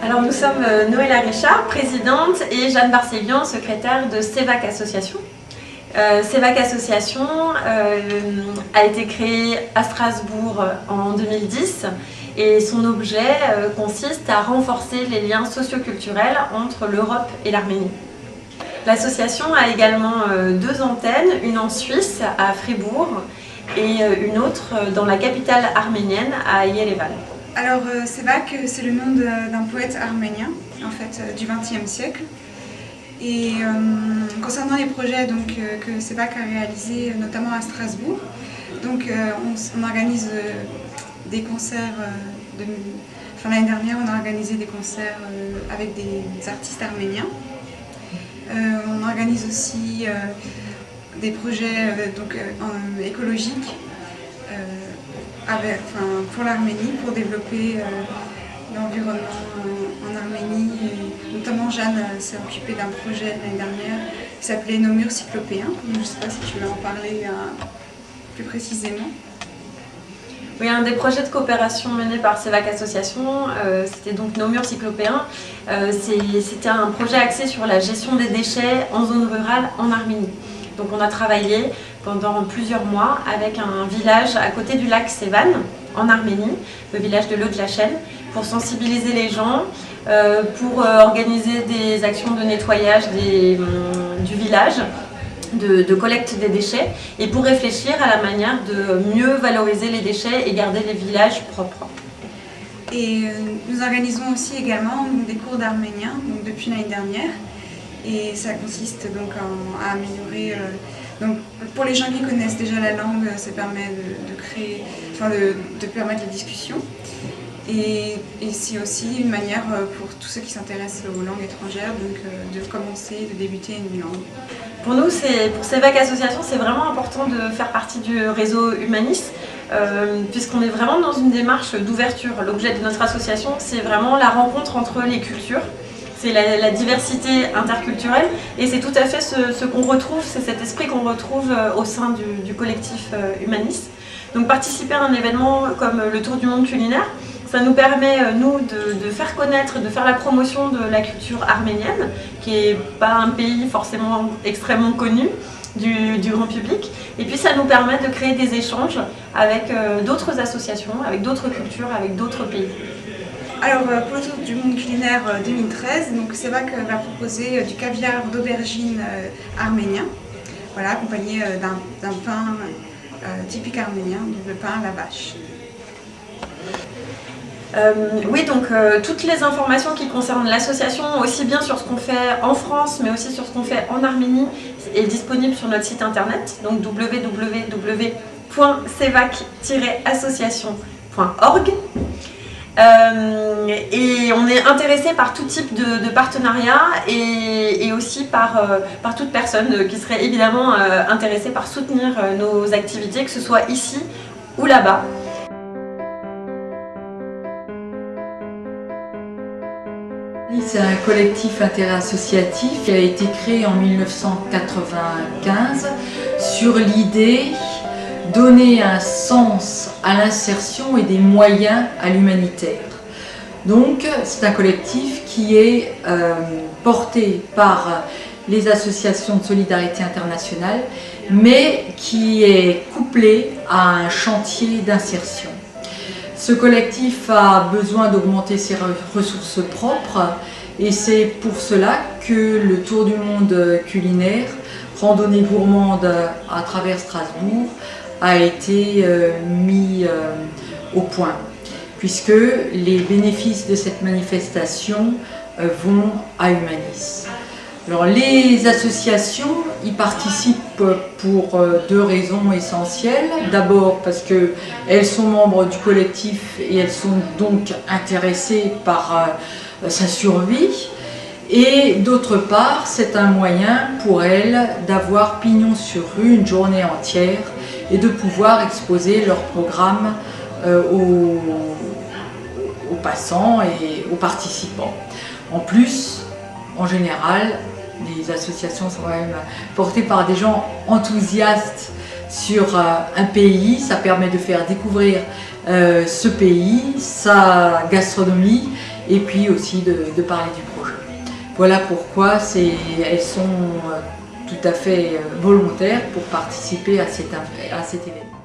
Alors nous sommes Noëlla Richard, présidente, et Jeanne Barséguian, secrétaire de CEVAC Association. CEVAC Association a été créée à Strasbourg en 2010 et son objet consiste à renforcer les liens socioculturels entre l'Europe et l'Arménie. L'association a également deux antennes, une en Suisse à Fribourg et une autre dans la capitale arménienne à Yerevan. Alors CEVAC, c'est le nom d'un poète arménien en fait, du XXe siècle. Et concernant les projets que CEVAC a réalisés notamment à Strasbourg, on organise des concerts, l'année dernière on a organisé des concerts avec des artistes arméniens. On organise aussi des projets écologiques pour l'Arménie, pour développer l'environnement en Arménie. Et notamment Jeanne s'est occupée d'un projet l'année dernière qui s'appelait Nos murs cyclopéens. Je ne sais pas si tu veux en parler plus précisément. Oui, un des projets de coopération menés par CEVAC Association, c'était donc Nos murs cyclopéens. C'était un projet axé sur la gestion des déchets en zone rurale en Arménie. Donc on a travaillé pendant plusieurs mois avec un village à côté du lac Sevan, en Arménie, le village de Lodlachel, pour sensibiliser les gens, pour organiser des actions de nettoyage du village, de collecte des déchets, et pour réfléchir à la manière de mieux valoriser les déchets et garder les villages propres. Et nous organisons aussi également des cours d'arménien depuis l'année dernière. Et ça consiste à améliorer. Pour les gens qui connaissent déjà la langue, ça permet de permettre la discussion. Et c'est aussi une manière pour tous ceux qui s'intéressent aux langues étrangères de commencer, de débuter une langue. Pour nous, pour CEVAC Association, c'est vraiment important de faire partie du réseau Humanis, puisqu'on est vraiment dans une démarche d'ouverture. L'objet de notre association, c'est vraiment la rencontre entre les cultures. C'est la diversité interculturelle et c'est tout à fait ce qu'on retrouve, c'est cet esprit qu'on retrouve au sein du collectif Humanis. Donc participer à un événement comme le Tour du monde culinaire, ça nous permet, nous, de faire connaître, de faire la promotion de la culture arménienne, qui n'est pas un pays forcément extrêmement connu du grand public. Et puis ça nous permet de créer des échanges avec d'autres associations, avec d'autres cultures, avec d'autres pays. Alors pour le Tour du monde culinaire 2013, CEVAC va proposer du caviar d'aubergine arménien, voilà, accompagné d'un pain typique arménien, le pain à la vache. Oui, donc toutes les informations qui concernent l'association, aussi bien sur ce qu'on fait en France, mais aussi sur ce qu'on fait en Arménie, est disponible sur notre site internet, donc www.cevac-association.org. Et on est intéressé par tout type de partenariat et aussi par toute personne qui serait évidemment intéressée par soutenir nos activités, que ce soit ici ou là-bas. C'est un collectif interassociatif qui a été créé en 1995 sur l'idée donner un sens à l'insertion et des moyens à l'humanitaire. Donc c'est un collectif qui est porté par les associations de solidarité internationale, mais qui est couplé à un chantier d'insertion. Ce collectif a besoin d'augmenter ses ressources propres et c'est pour cela que le Tour du monde culinaire, randonnée gourmande à travers Strasbourg, a été mis au point, puisque les bénéfices de cette manifestation vont à Humanis. Alors, les associations y participent pour deux raisons essentielles. D'abord parce qu'elles sont membres du collectif et elles sont donc intéressées par sa survie. Et d'autre part, c'est un moyen pour elles d'avoir pignon sur rue une journée entière et de pouvoir exposer leur programme aux passants et aux participants. En plus, en général, les associations sont quand même portées par des gens enthousiastes sur un pays. Ça permet de faire découvrir ce pays, sa gastronomie et puis aussi de parler du projet. Voilà pourquoi elles sont tout à fait volontaires pour participer à cet événement.